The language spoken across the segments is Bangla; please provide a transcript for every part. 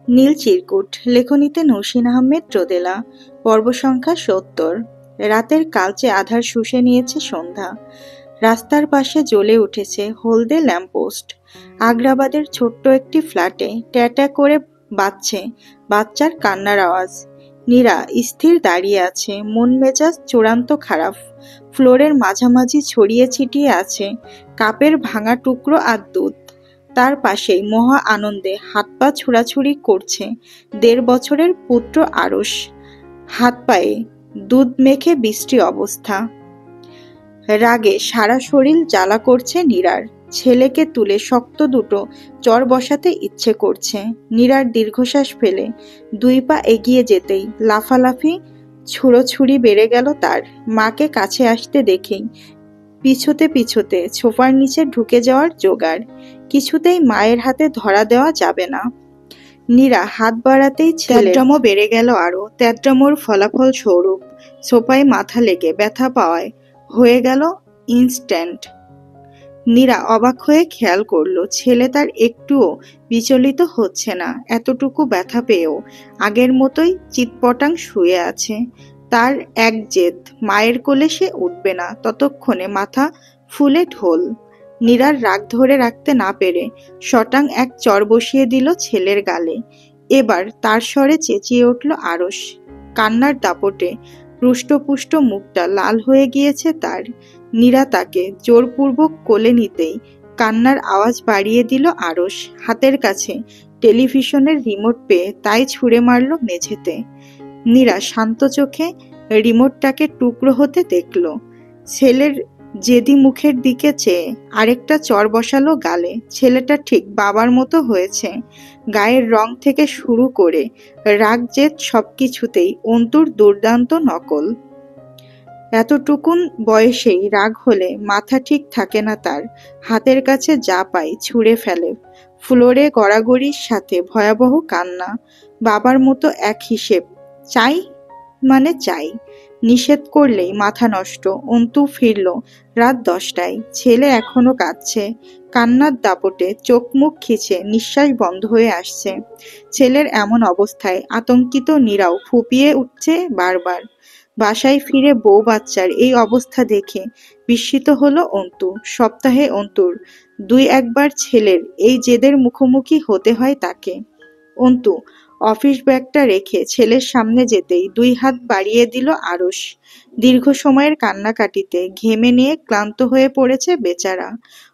নীল চিরকুট, লেখনীতে নৌসিন আহমেদ রোদেলা। পর্ব সংখ্যা ৭০। রাতের কালচে আধার শুষে নিয়েছে সন্ধ্যা। রাস্তার পাশে জ্বলে উঠেছে হলদে ল্যাম্পপোস্ট। আগ্রাবাদের ছোট্ট একটি ফ্ল্যাটে ট্যাঁ করে বাজছে বাচ্চার কান্নার আওয়াজ। নীরা স্থির দাঁড়িয়ে আছে, মন মেজাজ চূড়ান্ত খারাপ। ফ্লোরের মাঝামাঝি ছড়িয়ে ছিটিয়ে আছে কাপের ভাঙা টুকরো আর দুধ। তার পাশেই মহা আনন্দে হাত পা ছুড়াছুড়ি করছে ১.৫ বছরের পুত্র আরশ। হাত পায়ে দুধ মেখে বৃষ্টি অবস্থা। রাগে সারা শরীর জ্বালা করছে নীরার। ছেলেকে তুলে শক্ত দুটো চর বসাতে ইচ্ছে করছে। নীরার দীর্ঘশ্বাস ফেলে ২ পা এগিয়ে যেতেই লাফালাফি ছুড়োছুড়ি বেড়ে গেল তার। মাকে কাছে আসতে দেখেই পিছোতে পিছোতে সোফার নিচে ঢুকে যাওয়ার জোগাড়। কিছুতেই মায়ের হাতে ধরা দেওয়া যাবে না। নীরা হাত বাড়াতেই তেদ্রামো বেড়ে গেল আরো। তেদ্রামোর ফলাফল স্বরূপ সোফায় মাথা লেগে ব্যথা পাওয়ায় হয়ে গেল ইনস্ট্যান্ট। নীরা অবাক হয়ে খেয়াল করলো ছেলে তার একটুও বিচলিত হচ্ছে না। এতটুকু ব্যথা পেয়েও আগের মতোই চিৎপটাং শুয়ে আছে। তার এক জেদ, মায়ের কোলে সে উঠবে না ততক্ষণে মাথা ফুলে ঢোল। নীরার রাগ ধরে রাখতে না পেরে শটাং এক চর বসিয়ে দিল ছেলের গালে। এবার তার স্বরে চেঁচিয়ে উঠল আরশ। কান্নার দাপটে রুষ্টপুষ্ট মুখটা লাল হয়ে গিয়েছে তার। নীরা তাকে জোরপূর্বক কোলে নিতেই কান্নার আওয়াজ বাড়িয়ে দিল আরশ। হাতের কাছে টেলিভিশনের রিমোট পেয়ে তাই ছুঁড়ে মারল মেঝেতে। নীরা শান্ত চোখে রিমোটটাকে টুকরো হতে দেখল। ছেলের জেদি মুখের দিকে চেয়ে আরেকটা চর বসালো গালে। ছেলেটা ঠিক বাবার মতো হয়েছে। গায়ের রং থেকে শুরু করে রাগ জেদ সবকিছুতেই অন্তুর দুর্দান্ত নকল। এতটুকুন বয়সেই রাগ হলে মাথা ঠিক থাকে না তার। হাতের কাছে যা পায় ছুঁড়ে ফেলে। ফ্লোরে গড়াগড়ির সাথে ভয়াবহ কান্না। বাবার মতো এক হিসেব। চাই মানে চাই। নিষেধ করলেই মাথা নষ্ট। অন্তু ফিরল রাত ১০টায়। ছেলে এখনো কাঁদছে। কান্নার দাপটে চোখ মুখ খিচে নিঃশ্বাস বন্ধ হয়ে আসছে। ছেলের এমন অবস্থায় আতঙ্কিত নীরাও ফুঁপিয়ে উঠছে বারবার। বাসায় ফিরে বউ বাচ্চার এই অবস্থা দেখে বিস্মিত হলো অন্তু। সপ্তাহে অন্তুর ২-১ বার ছেলের এই জেদের মুখোমুখি হতে হয় তাকে। অন্তু অফিস ব্যাগটা রেখে ছেলের সামনে যেতেই ২ হাত বাড়িয়ে দিল আরশ। দীর্ঘ সময়ের কান্নাকাটিতে ঘেমে নিয়ে ক্লান্ত হয়ে পড়েছে বেচারা।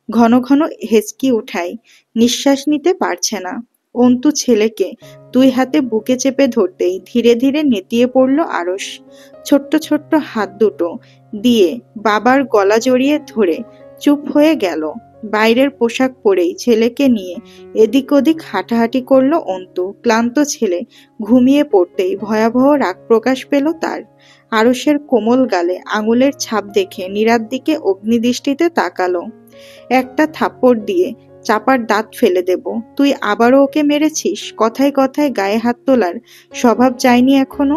ঘন ঘন হেঁচকি উঠায়, নিঃশ্বাস নিতে পারছে না। অন্তু ছেলেকে ২ হাতে বুকে চেপে ধরতেই ধীরে ধীরে নেতিয়ে পড়ল আরশ। ছোট্ট ছোট্ট হাত দুটো দিয়ে বাবার গলা জড়িয়ে ধরে চুপ হয়ে গেল। বাইরের পোশাক পরেই ছেলেকে নিয়ে এদিক ওদিক হাঁটাহাঁটি করল অন্তু। ক্লান্ত ছেলে ঘুমিয়ে পড়তেই ভয়াবহ রাগ প্রকাশ পেল তার। আরশের কোমল গালে আঙুলের ছাপ দেখে নীরার দিকে অগ্নিদৃষ্টিতে তাকালো। একটা থাপ্পড় দিয়ে চাপার দাঁত ফেলে দেব। তুই আবারও ওকে মেরেছিস? কথায় কথায় গায়ে হাত তোলার স্বভাব যায়নি এখনো?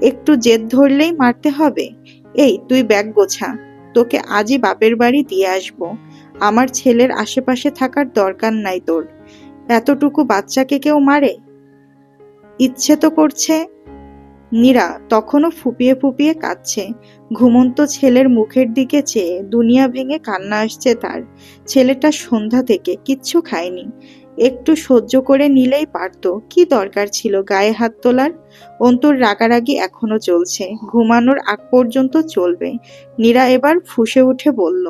একটু জেদ ধরলেই মারতে হবে? এই তুই ব্যাগ গোছা, তোকে আজই বাপের বাড়ি দিয়ে আসবো। আমার ছেলের আশেপাশে থাকার দরকার নাই তোর। এতটুকু বাচ্চাকে কেউ মারে? ইচ্ছে তো করছে। নীরা তখনও ফুপিয়ে ফুপিয়ে কাঁদছে। ঘুমন্ত ছেলের মুখের দিকে চেয়ে দুনিয়া ভেঙে কান্না আসছে তার। ছেলেটা সন্ধ্যা থেকে কিচ্ছু খায়নি। একটু সহ্য করে নিলেই পারত। কি দরকার ছিল গায়ে হাত তোলার? অন্তুর রাগারাগি এখনো চলছে, ঘুমানোর আগ পর্যন্ত চলবে। নীরা এবার ফুঁসে উঠে বলল,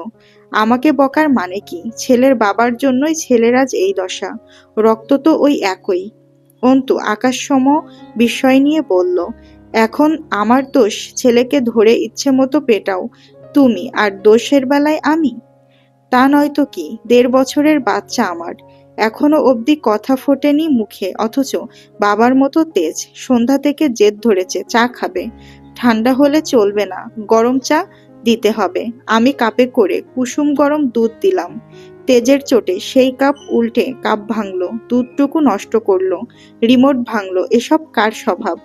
আমাকে বকার মানে কি? ছেলের বাবার জন্যই ছেলের আজ এই দশা। রক্ত তো ওই একই। অন্তু আকাশসম বিস্ময় নিয়ে বলল, এখন আমার দোষ ছেলেকে ধরে ইচ্ছে মতো পেটাও তুমি, আর দোষের বেলায় আমি? তা নয়তো কি? ১.৫ বছরের বাচ্চা আমার, এখনো অবধি কথা ফোটেনি মুখে, অথচ বাবার মতো তেজ। সন্ধ্যা থেকে জেদ ধরেছে চা খাবে। ঠান্ডা হলে চলবে না, গরম চা দিতে হবে। আমি কাপে করে কুসুম গরম দুধ দিলাম। তেজের চোটে সেই কাপ উল্টে কাপ ভাঙলো, দুধটুকু নষ্ট করলো, রিমোট ভাঙলো। এসব কার স্বভাব?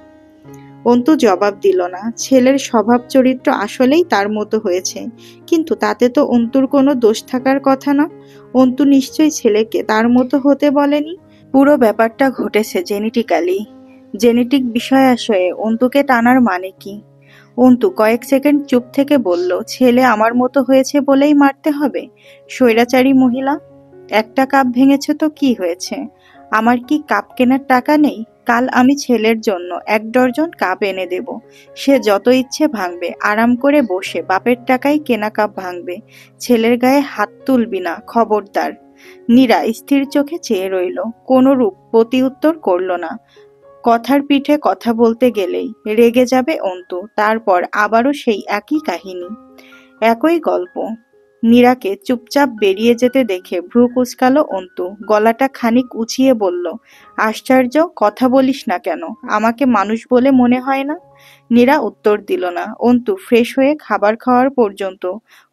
অন্তু জবাব দিল না। ছেলের স্বভাব চরিত্র আসলেই তার মতো হয়েছে, কিন্তু তাতে তো অন্তুর কোনো দোষ থাকার কথা না। অন্তু নিশ্চয়ই ছেলেকে তার মতো হতে বলেনি। পুরো ব্যাপারটা ঘটেছে জেনেটিক্যালি। জেনেটিক বিষয় আশয়ে অন্তুকে টানার মানে কি? অন্তু কয়েক সেকেন্ড চুপ থেকে বলল, ছেলে আমার মতো হয়েছে বলেই মারতে হবে? স্বৈরাচারী মহিলা। একটা কাপ ভেঙেছে তো কি হয়েছে? আমার কি কাপ কেনার টাকা নেই? কাল আমি ছেলের জন্য 1 ডজন কাপ এনে দেব। সে যত ইচ্ছে ভাঙবে, আরাম করে বসে বাপের টাকায় কেনা কাপ ভাঙবে। ছেলের গায়ে হাত তুলবি না, খবরদার। নীরা স্থির চোখে চেয়ে রইল, কোনরূপ প্রতিউত্তর করল না। কথার পিঠে কথা বলতে গেলেই রেগে যাবে অন্তু, তারপর আবারও সেই একই কাহিনী, একই গল্প। নীরাকে চুপচাপ বেরিয়ে যেতে দেখে ভ্রু কুঁচকালো অন্তু, গলাটা খানিক উঁচিয়ে বলল, আশ্চর্য, কথা বলিস না কেন? আমাকে মানুষ বলে মনে হয় না? নীরা উত্তর দিল না। অন্তু ফ্রেশ হয়ে খাবার খাওয়ার পর্যন্ত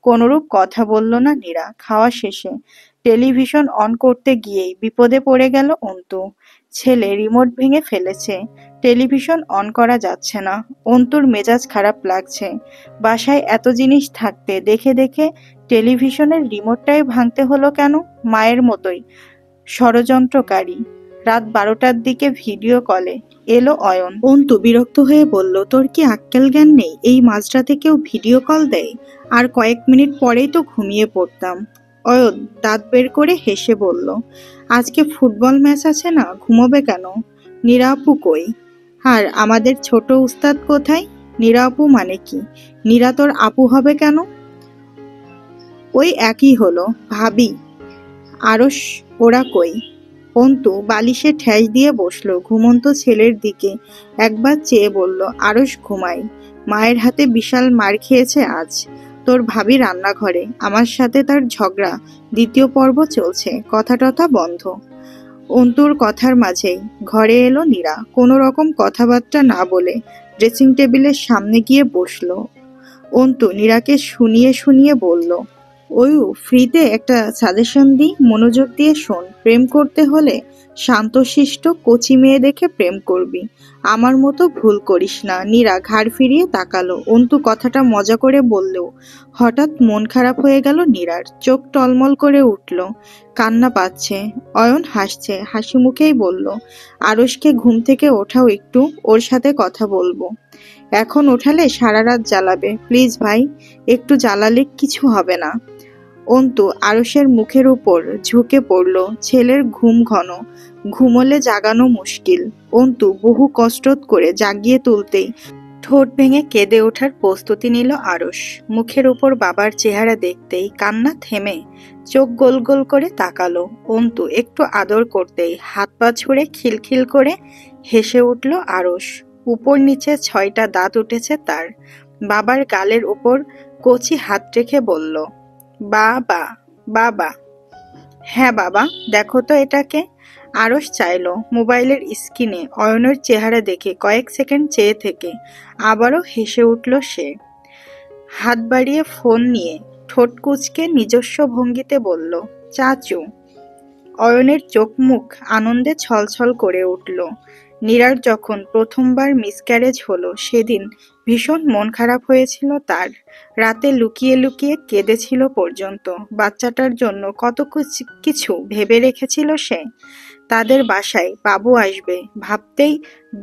কোনরূপ কথা বলল না নীরা। খাওয়া শেষে টেলিভিশন অন করতে গিয়েই বিপদে পড়ে গেল অন্তু। ছেলে রিমোট ভেঙে ফেলেছে, টেলিভিশন অন করা যাচ্ছে না। অন্তুর মেজাজ খারাপ লাগছে। বাসায় এত জিনিস থাকতে দেখে দেখে টেলিভিশনের রিমোটটাই ভাঙতে হলো কেন? মায়ের মতোই ষড়যন্ত্রকারী। রাত 12টার দিকে ভিডিও কলে এলো অয়ন। অন্তু বিরক্ত হয়ে বলল, তোর কি আক্কেল জ্ঞান নেই? এই মাঝরাতে কেউ ভিডিও কল দেয়? আর কয়েক মিনিট পরেই তো ঘুমিয়ে পড়তাম। অয়ন দাঁত বের করে হেসে বলল, আজকে ফুটবল ম্যাচ আছে না, ঘুমোবে কেন? নীরা আপু কই? আর আমাদের ছোট উস্তাদ কোথায়? নীরা আপু মানে কি? নীরা তোর আপু হবে কেন? ওই একই হলো। ভাবি আরশ ওরা কই? অন্তু বালিশে ঠ্যাস দিয়ে বসলো। ঘুমন্ত ছেলের দিকে একবার চেয়ে বলল, আরশ ঘুমাই। মায়ের হাতে বিশাল মার খেয়েছে আজ। তোর ভাবি রান্নাঘরে, আমার সাথে তার ঝগড়া 2য় পর্ব চলছে। কথা টথা বন্ধ। অন্তুর কথার মাঝেই ঘরে এলো নীরা। কোনো রকম কথাবার্তা না বলে ড্রেসিং টেবিলের সামনে গিয়ে বসলো। অন্তু নীরাকে শুনিয়ে শুনিয়ে বলল, ওয়ু ফ্রিতে একটা সাজেশন দিই, মনোযোগ দিয়ে শোন। প্রেম করতে হলে শান্তশিষ্ট কচি মেয়ে দেখে প্রেম করবি। আমার মতো ভুল করিস না। নীরা ঘাড় ফিরিয়ে তাকালো। অন্তু কথাটা মজা করে বললেও হঠাৎ মন খারাপ হয়ে গেল নীরার। চোখ টলমল করে উঠল, কান্না পাচ্ছে। অয়ন হাসছে, হাসি মুখেই বলল, আরশকে ঘুম থেকে ওঠাও একটু, ওর সাথে কথা বলবো। এখন ওঠালে সারা রাত জ্বালাবে। প্লিজ ভাই, একটু জ্বালালে কিছু হবে না। অন্তু আরশের মুখের উপর ঝুঁকে পড়ল। ছেলের ঘুম ঘন, ঘুমোলে জাগানো মুশকিল। অন্তু বহু কষ্ট করে জাগিয়ে তুলতেই ঠোঁট ভেঙে কেঁদে ওঠার প্রস্তুতি নিল আরশ। মুখের উপর বাবার চেহারা দেখতেই কান্না থেমে চোখ গোল গোল করে তাকালো। অন্তু একটু আদর করতেই হাত পা ছুঁড়ে খিলখিল করে হেসে উঠল আরশ। উপর নিচে 6টা দাঁত উঠেছে তার। বাবার গালের উপর কচি হাত রেখে বলল, বাবা বাবা। হ্যাঁ বাবা, দেখো তো এটাকে। আরশ চাইল মোবাইলের স্ক্রিনে অয়নের চেহারা দেখে কয়েক সেকেন্ড চেয়ে থেকে আবারও হেসে উঠল সে। হাত বাড়িয়ে ফোন নিয়ে ঠোঁট কুঁচকে নিজস্ব ভঙ্গিতে বলল, চাচু। অয়নের চোখ মুখ আনন্দে ছলছল করে উঠল। নীরার যখন প্রথমবার মিসক্যারেজ হলো সেদিন ভীষণ মন খারাপ হয়েছিল তার। রাতে লুকিয়ে লুকিয়ে কেঁদেছিল পর্যন্ত। বাচ্চাটার জন্য কত কিছু ভেবে রেখেছিল সে। তাদের বাসায় বাবু আসবে ভাবতেই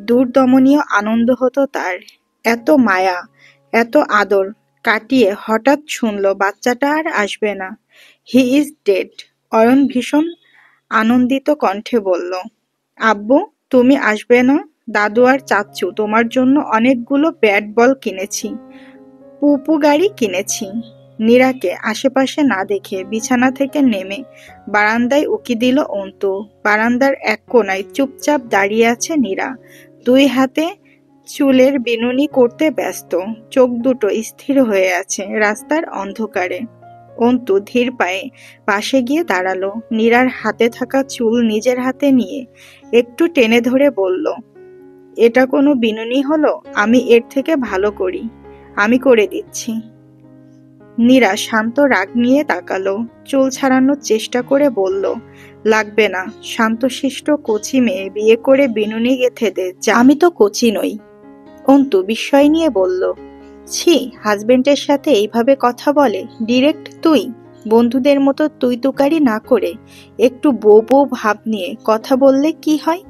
দুর্দমনীয় আনন্দ হতো তার। এত মায়া, এত আদর কাটিয়ে হঠাৎ শুনল বাচ্চাটা আর আসবে না। He is dead. অয়ন ভীষণ আনন্দিত কণ্ঠে বলল, আব্বু তুমি আসবে না? দাদু আর চাচ্চু তোমার জন্য অনেকগুলো ব্যাট বল কিনেছি, পুপু গাড়ি কিনেছি। নীরাকে আশেপাশে না দেখে বিছানা থেকে নেমে বারান্দায় উকি দিল অন্তু। বারান্দার এক কোণায় চুপচাপ দাঁড়িয়ে আছে নীরা, 2 হাতে চুলের বিনুনি করতে ব্যস্ত। চোখ দুটো স্থির হয়ে আছে রাস্তার অন্ধকারে। অন্তু ধীর পায়ে পাশে গিয়ে দাঁড়ালো। নীরার হাতে থাকা চুল নিজের হাতে নিয়ে একটু টেনে ধরে বলল, এটা কোনো বিনুনি হলো? আমি এর থেকে ভালো করি, আমি করে দিচ্ছি। নীরা শান্ত রাগ নিয়ে তাকালো। চুল ছাড়ানোর চেষ্টা করে বলল, লাগবে না। শান্তশিষ্ট কচি মেয়ে বিয়ে করে বিনুনি গেঁথে দে। আমি তো কচি নই। অন্তু বিস্ময় নিয়ে বলল, ছি, হাজবেন্ডের সাথে এইভাবে কথা বলে? ডিরেক্ট তুই? বন্ধুদের মতো তুই তুকারি না করে একটু বউ বউ ভাব নিয়ে কথা বললে কি হয়?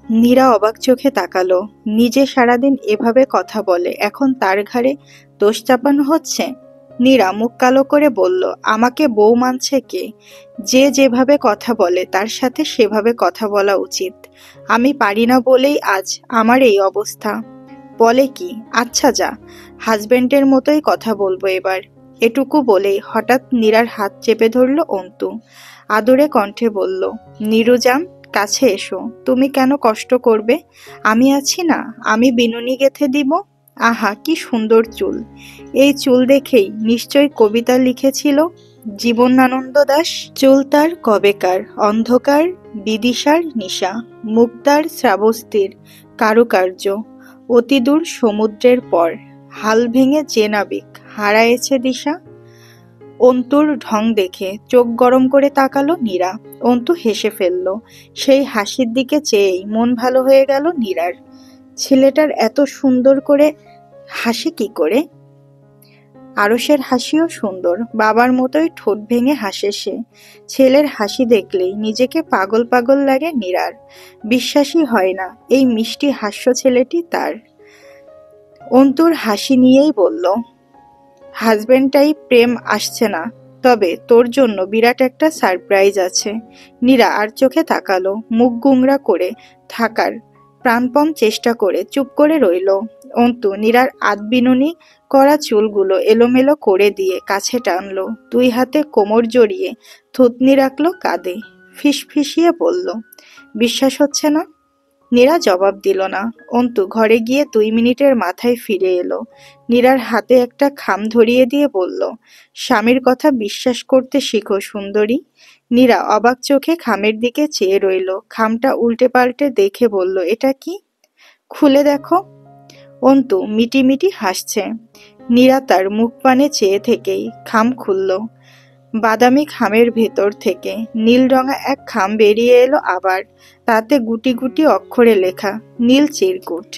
নীরা অবাক চোখে তাকালো। নিজে সারাদিন এভাবে কথা বলে, এখন তার ঘাড়ে দোষ চাপানো হচ্ছে। নীরা মুখ কালো করে বলল, আমাকে বউ মানছে কে? যে যেভাবে কথা বলে তার সাথে সেভাবে কথা বলা উচিত। আমি পারি না বলেই আজ আমার এই অবস্থা। বলে কি? আচ্ছা যা, হাজবেন্ডের মতোই কথা বলবো এবার। এটুকু বলেই হঠাৎ নীরার হাত চেপে ধরল অন্তু। আদুরে কণ্ঠে বলল, নীরুজান, কাছে এসো। তুমি কেন কষ্ট করবে? আমি আছি না, আমি বিনুনি গেথে দিব। আহা, কি সুন্দর চুল! এই চুল দেখেই নিশ্চয় কবিতা লিখেছিল জীবনানন্দ দাশ। চুল তার কবেকার, অন্ধকার বিদিশার নিশা, মুক্তার শ্রাবস্তির কারুকার্য, অতিদূর সমুদ্রের পর, হাল ভেঙে যে নাবিক হারায়েছে দিশা। অন্তুর ঢং দেখে চোখ গরম করে তাকালো নীরা। অন্তু হেসে ফেলল। সেই হাসির দিকে চেয়েই মন ভালো হয়ে গেল নীরার। ছেলেটার এত সুন্দর করে হাসি কি করে? আরশের হাসিও সুন্দর, বাবার মতোই ঠোঁট ভেঙে হাসে সে। ছেলের হাসি দেখলেই নিজেকে পাগল পাগল লাগে নীরার। বিশ্বাসই হয় না এই মিষ্টি হাস্য ছেলেটি তার। অন্তুর হাসি নিয়েই বলল, হাজবেন্ডটাই প্রেম আসছে না, তবে তোর জন্য বিরাট একটা সারপ্রাইজ আছে। নীরা আর চোখে তাকালো, মুখ গুংরা করে থাকার প্রাণপণ চেষ্টা করে চুপ করে রইল। অন্তু নীরার আধবিনুনি করা চুলগুলো এলোমেলো করে দিয়ে কাছে টানলো, দুই হাতে কোমর জড়িয়ে থুতনি রাখলো কাঁধে। ফিসফিসিয়ে বলল, বিশ্বাস হচ্ছে না? নীরা জবাব দিল না। অন্তু ঘরে গিয়ে 2 মিনিটের মাথায় ফিরে এলো। নীরার হাতে একটা খাম ধরিয়ে দিয়ে বলল, স্বামীর কথা বিশ্বাস করতে শিখো সুন্দরী। নীরা অবাক চোখে খামের দিকে চেয়ে রইল। খামটা উল্টে পাল্টে দেখে বলল, এটা কি? খুলে দেখো। অন্তু মিটিমিটি হাসছে। নীরা তার মুখ পানে চেয়ে থেকেই খাম খুলল। বাদামি খামের ভেতর থেকে নীল রঙা এক খাম বেরিয়ে এলো আবার, তাতে গুটি গুটি অক্ষরে লেখা নীল চিরকুট।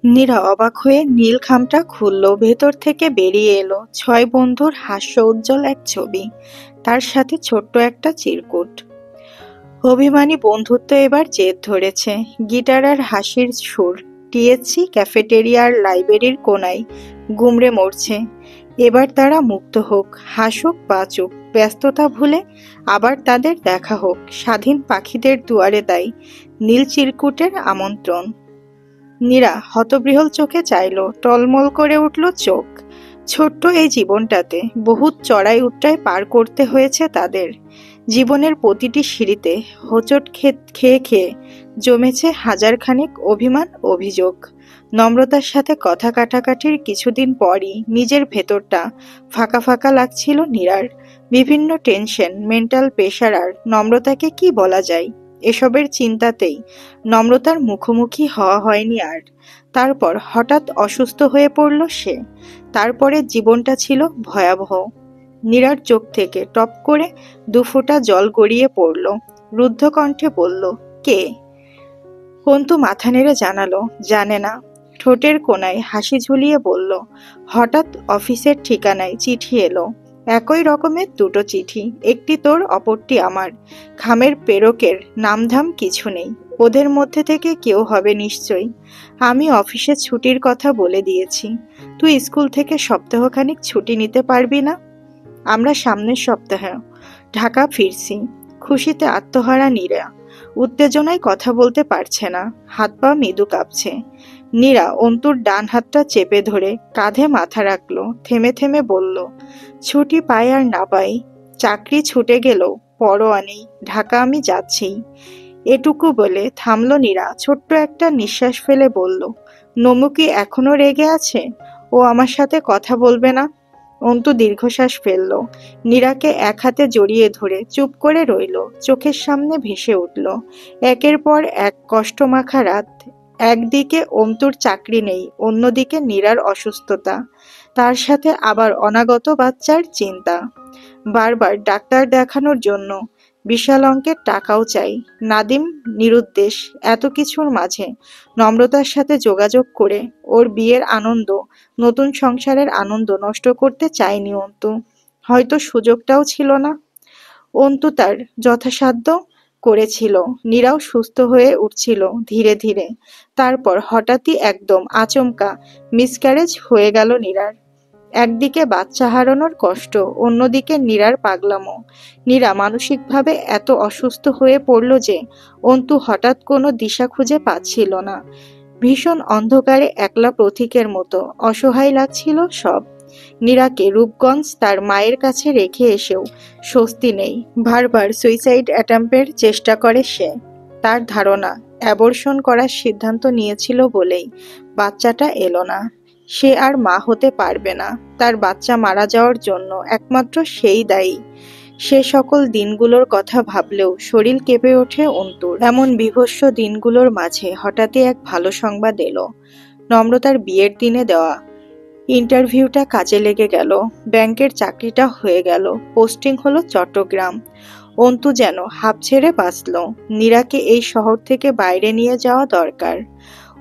নীরা অবাক হয়ে নীল খামটা খুলল। ভেতর থেকে বেরিয়ে এলো 6 বন্ধুর হাস্য উজ্জ্বল এক ছবি, তার সাথে ছোট্ট একটা চিরকুট। অভিমানী বন্ধুত্ব এবার জেদ ধরেছে। গিটার আর হাসির সুর টিএসসি ক্যাফেটেরিয়ার লাইব্রেরির কোনায় গুমড়ে মরছে। এবার তারা মুক্ত হোক, হাসুক বাঁচুক, ব্যস্ততা ভুলে আবার তাদের দেখা হোক। স্বাধীন পাখিদের দুয়ারে তাই নীল চিরকুটের আমন্ত্রণ। নীরা হতবিহ্বল চোখে চাইল, টলমল করে উঠল চোখ। ছোট্ট এই জীবনটাতে বহুত চড়াই উতরাই পার করতে হয়েছে তাদের। জীবনের প্রতিটি সিঁড়িতে হোঁচট খেয়ে খেয়ে জমেছে হাজারখানেক অভিমান, অভিযোগ। নম্রতার সাথে কথা কাটাকাটির কিছুদিন পরই নিজের ভেতরটা ফাঁকা ফাঁকা লাগছিল নীরার। বিভিন্ন টেনশন, মেন্টাল প্রেশার, আর নম্রতাকে কি বলা যায়, এসবের চিন্তাতেই নম্রতার মুখোমুখি হওয়া হয়নি আর। তারপর হঠাৎ অসুস্থ হয়ে পড়ল সে। তারপরে জীবনটা ছিল ভয়াবহ। নীরার চোখ থেকে টপ করে 2 ফোঁটা জল গড়িয়ে পড়ল। রুদ্ধ কণ্ঠে বলল, কে? অন্তু মাথা নেড়ে জানালো, জানে না। ঠোঁটের কোণায় হাসি ঝুলিয়ে বলল, হঠাৎ অফিসের ঠিকানায় চিঠি এলো। একই রকমের 2টো চিঠি, একটি তোর, অপরটি আমার। খামের প্রেরকের নামধাম কিছু নেই, ওদের মধ্যে থেকে কেউ হবে নিশ্চয়ই। আমি অফিসে ছুটির কথা বলে দিয়েছি। তুই স্কুল থেকে সপ্তাহখানিক ছুটি নিতে পারবি না? আমরা সামনের সপ্তাহে ঢাকা ফিরছি। খুশিতে আত্মহারা নীরা উত্তেজনায় কথা বলতে পারছে না, হাত পা মৃদু কাঁপছে। নীরা অন্তুর ডান হাতটা চেপে ধরে কাঁধে মাথা রাখলো, থেমে থেমে বলল, ছুটি পাই আর না পাই, চাকরি ছুটে গেলেও পরোয়া নেই, ঢাকা আমি যাচ্ছি। এটুকু বলে থামলো নীরা। ছোট্ট একটা নিঃশ্বাস ফেলে বলল, নমু কি এখনো রেগে আছে? ও আমার সাথে কথা বলবে না? অন্তু দীর্ঘশ্বাস ফেলল। নীরাকে এক হাতে জড়িয়ে ধরে চুপ করে রইল। চোখের সামনে ভেসে উঠল একের পর এক কষ্টমাখা রাত। একদিকে অন্তুর চাকরি নেই, অন্যদিকে নীরার অসুস্থতা, তার সাথে আবার অনাগত বাচ্চার চিন্তা। বারবার ডাক্তার দেখানোর জন্য বিশাল অঙ্কের টাকাও চাই। নাদিম নিরুদ্দেশ। এত কিছুর মাঝে নম্রতার সাথে যোগাযোগ করে ওর বিয়ের আনন্দ, নতুন সংসারের আনন্দ নষ্ট করতে চায়নি অন্তু। হয়তো সুযোগটাও ছিল না। অন্তু তার যথাসাধ্য করেছিল। নীরাও সুস্থ হয়ে উঠছিল ধীরে ধীরে। তারপর হঠাৎই একদম আচমকা মিসক্যারেজ হয়ে গেল নীরার। একদিকে বাচ্চা হারানোর কষ্ট, অন্যদিকে নীরার পাগলামো। নীরা মানসিকভাবে এত অসুস্থ হয়ে পড়ল যে অন্তু হঠাৎ কোনো দিশা খুঁজে পাচ্ছিল না। ভীষণ অন্ধকারে একলা পথিকের মতো অসহায় লাগছিল সব। নীরাকে রূপগঞ্জ তার মায়ের কাছে রেখে এসেও স্বস্তি নেই। বারবার সুইসাইড অ্যাটেম্পের চেষ্টা করে সে। তার ধারণা অ্যাবর্শন করার সিদ্ধান্ত নিয়েছিল বলেই বাচ্চাটা এলো না। সে আর মা হতে পারবে না। তার বাচ্চা মারা যাওয়ার জন্য একমাত্র সেই দায়ী। সে সকল দিনগুলোর কথা ভাবলেও শরীর কেঁপে ওঠে অন্তুর। এমন বিভৎস দিনগুলোর মাঝে হঠাৎই এক ভালো সংবাদ এলো। নম্রতার বিয়ের দিনে দেওয়া ইন্টারভিউটা কাজে লেগে গেল। ব্যাংকের চাকরিটা হয়ে গেল। পোস্টিং হলো চট্টগ্রাম। অন্তু যেন হাঁপ ছেড়ে বাঁচল। নীরাকে এই শহর থেকে বাইরে নিয়ে যাওয়া দরকার।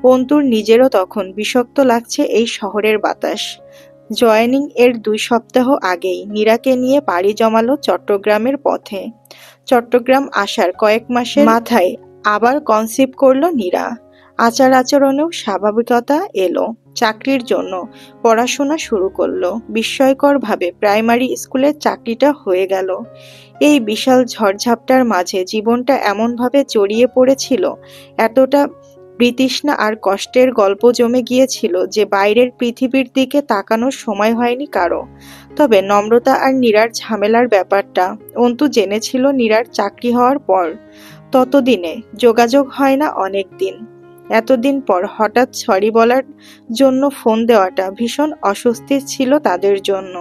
অন্তুর নিজেরও তখন বিষাক্ত লাগছে এই শহরের বাতাস। জয়েনিং এর 2 সপ্তাহ আগেই নীরাকে নিয়ে পাড়ি জমালো চট্টগ্রামের পথে। চট্টগ্রাম আসার কয়েক মাসের মাথায় আবার কনসিভ করলো নীরা। আচার আচরণেও স্বাভাবিকতা এলো। চাকরির জন্য পড়াশোনা শুরু করলো। বিস্ময়করভাবে প্রাইমারি স্কুলের চাকরিটা হয়ে গেল। এই বিশাল ঝড়ঝাপটার মাঝে জীবনটা এমনভাবে জড়িয়ে পড়েছিল, এতটা বিতৃষ্ণা আর কষ্টের গল্প জমে গিয়েছিল যে বাইরের পৃথিবীর দিকে তাকানোর সময় হয়নি কারো। তবে নম্রতা আর নীরার ঝামেলার ব্যাপারটা অন্তু জেনেছিল নীরার চাকরি হওয়ার পর। ততদিনে যোগাযোগ হয় না অনেক দিন। এতদিন পর হঠাৎ সরি বলার জন্য ফোন দেওয়াটা ভীষণ অস্বস্তির ছিল তাদের জন্য।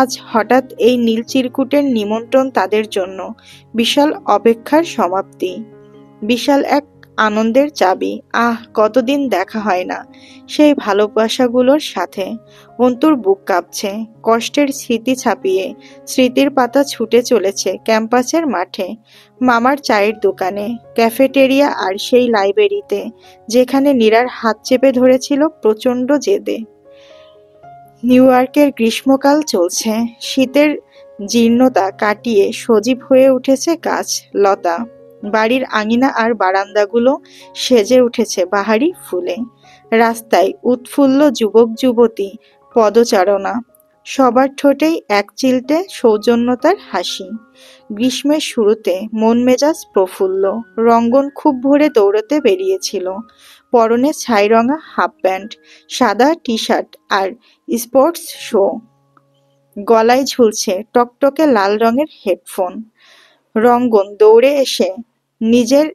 আজ হঠাৎ এই নীল চিরকুটের নিমন্ত্রণ তাদের জন্য বিশাল অপেক্ষার সমাপ্তি, বিশাল এক আনন্দের চাবি। কতদিন দেখা হয় না সেই ভালোবাসাগুলোর সাথে। অন্তুর বুক কাঁপছে। কষ্টের স্মৃতি ছাপিয়ে স্মৃতির পাতা ছুটে চলেছে ক্যাম্পাসের মাঠে, মামার চায়ের দোকানে, ক্যাফেটেরিয়া আর সেই লাইব্রেরিতে যেখানে নীরার হাত চেপে ধরেছিল প্রচণ্ড জেদে। নিউ ইয়র্কের গ্রীষ্মকাল চলছে। শীতের জীর্ণতা কাটিয়ে সজীব হয়ে উঠেছে গাছ লতা। বাড়ির আঙিনা আর বারান্দাগুলো সেজে উঠেছে বাহারি ফুলে। রাস্তায় উৎফুল্ল যুবক যুবতী পদচারণা। সবার ঠোঁটেই এক চিলটে সৌজন্যতার হাসি। গ্রীষ্মের শুরুতে মন মেজাজ প্রফুল্ল। রঙ্গন খুব ভোরে দৌড়তে বেরিয়েছিল। পরনে ছাইরঙা হাফ প্যান্ট, সাদা টি শার্ট আর স্পোর্টস শো। গলায় ঝুলছে টকটকে লাল রঙের হেডফোন। রঙ্গন দৌড়ে এসে নিজের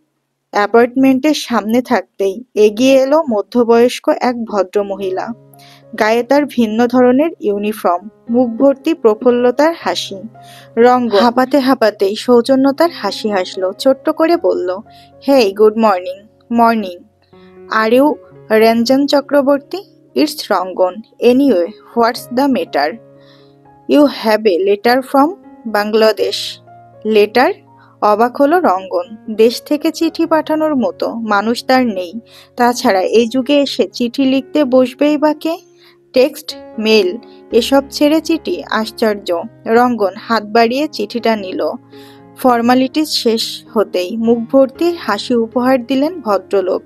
অ্যাপার্টমেন্টের সামনে থাকতেই এগিয়ে এলো মধ্যবয়স্ক এক ভদ্রমহিলা। গায়ে তার ভিন্ন ধরনের ইউনিফর্ম, মুখ ভর্তি প্রফুল্লতার হাসি। রঙ্গন হাঁপাতে হাঁপাতেই সৌজন্যতার হাসি হাসলো, ছোট্ট করে বলল, hey, good morning. Morning. Are you Ranjan Chakraborty? It's Rangan. Anyway, what's the matter? You have a letter from Bangladesh? Letter? অবাক হলো রঙ্গন। দেশ থেকে চিঠি পাঠানোর মতো মানুষ তার নেই। তাছাড়া এই যুগে এসে চিঠি লিখতে বসবেই বা কে? টেক্সট, মেল এসব ছেড়ে চিঠি? আশ্চর্য। রঙ্গন হাত বাড়িয়ে চিঠিটা নিল। ফর্মালিটিস শেষ হতেই মুখ ভর্তি হাসি উপহার দিলেন ভদ্রলোক।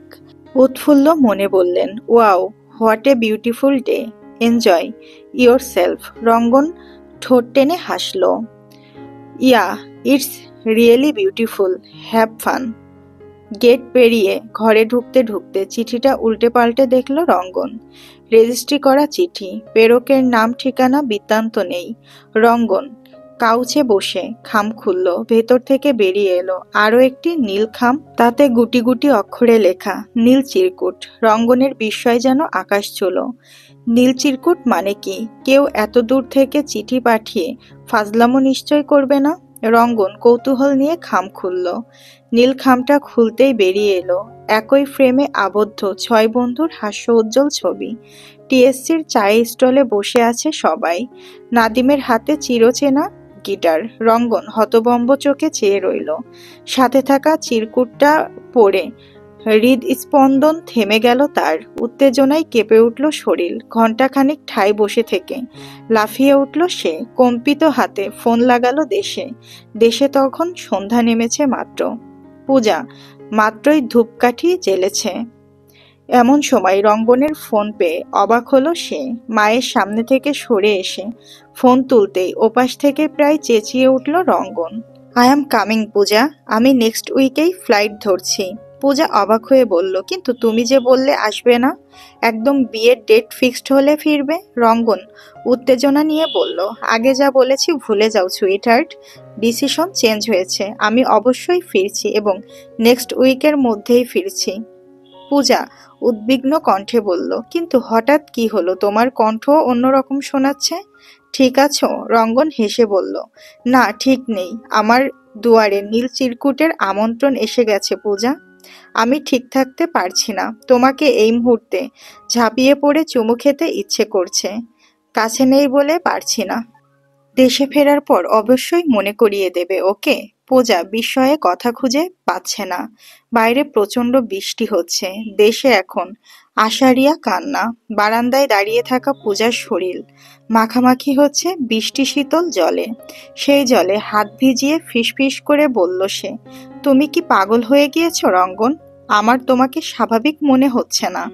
উৎফুল্ল মনে বললেন, wow, what a beautiful day. Enjoy yourself. Rangan ঠোঁট টেনে হাসল। Yeah, it's really beautiful. Have fun. Gate পেরিয়ে ঘরে ঢুকতে ঢুকতে চিঠিটা উল্টে পাল্টে দেখল রঙ্গন। রেজিস্ট্রি করা চিঠি। প্রেরকের নাম ঠিকানা বৃত্তান্ত নেই। রঙ্গন কাউচে বসে খাম খুলল। ভেতর থেকে বেরিয়ে এলো আরো একটি নীল খাম। তাতে গুটি গুটি অক্ষরে লেখা নীল চিরকুট। রঙ্গনের বিস্ময় যেন আকাশ ছোঁল। নীল চিরকুট মানে কি? কেউ এত দূর থেকে চিঠি পাঠিয়ে ফাজলামো নিশ্চয় করবে না। রঙ্গন কৌতূহল নিয়ে খাম খুলল। নীল খামটা খুলতেই বেরিয়ে এলো একই ফ্রেমে আবদ্ধ 6 বন্ধুর হাস্যোজ্জ্বল ছবি। টিএসসির চায়ের স্টলে বসে আছে সবাই। নাদিমের হাতে চিরচেনা গিটার। রঙ্গন হতবম্ব চোখে চেয়ে রইল। সাথে থাকা চিরকুটটা পড়ে হৃদস্পন্দন থেমে গেল তার। উত্তেজনায় কেঁপে উঠল শরীর। ঘণ্টাখানিক ঠায় বসে থেকে লাফিয়ে উঠল সে। কম্পিত হাতে ফোন লাগালো দেশে। দেশে তখন সন্ধ্যা নেমেছে মাত্র। পূজা মাত্রই ধূপকাঠি জ্বেলেছে। এমন সময় রঙ্গনের ফোন পেয়ে অবাক হলো সে। মায়ের সামনে থেকে সরে এসে ফোন তুলতেই ওপাশ থেকে প্রায় চেঁচিয়ে উঠল রঙ্গন, আই অ্যাম কামিং পূজা, আমি নেক্সট উইকেই ফ্লাইট ধরছি। পূজা অবাক হয়ে বলল, কিন্তু তুমি যে বললে আসবে না, একদম বিয়ের ডেট ফিক্সড হলে ফিরবে। রঙ্গন উত্তেজনা নিয়ে বলল, আগে যা বলেছি ভুলে যাও সুইটহার্ট, ডিসিশন চেঞ্জ হয়েছে, আমি অবশ্যই ফিরছি এবং নেক্সট উইকের মধ্যেই ফিরছি। পূজা উদ্বিগ্ন কণ্ঠে বলল, কিন্তু হঠাৎ কি হলো, তোমার কণ্ঠ অন্যরকম শোনাচ্ছে। ঠিক আছো? রঙ্গন হেসে বলল, না ঠিক নেই, আমার দুয়ারে নীল চিরকুটের আমন্ত্রণ এসে গেছে পূজা, আমি ঠিক থাকতে পারছি না, তোমাকে এই মুহূর্তে ঝাঁপিয়ে পড়ে চুমু খেতে ইচ্ছে করছে, কাছে নেই বলে পারছি না। দেশে ফেরার পর অবশ্যই মনে করিয়ে দেবে, ওকে? পূজা বিস্ময়ে কথা খুঁজে পাচ্ছে না। বাইরে প্রচণ্ড বৃষ্টি হচ্ছে। দেশে এখন আষাঢ়িয়া কান্না। বারান্দায় দাঁড়িয়ে থাকা পূজার শরীর মাখামাখি হচ্ছে বৃষ্টি শীতল জলে। সেই জলে হাত ভিজিয়ে ফিসফিস করে বলল সে, তুমি কি পাগল হয়ে গিয়েছ রঙ্গন? আমার তোমাকে স্বাভাবিক মনে হচ্ছে না।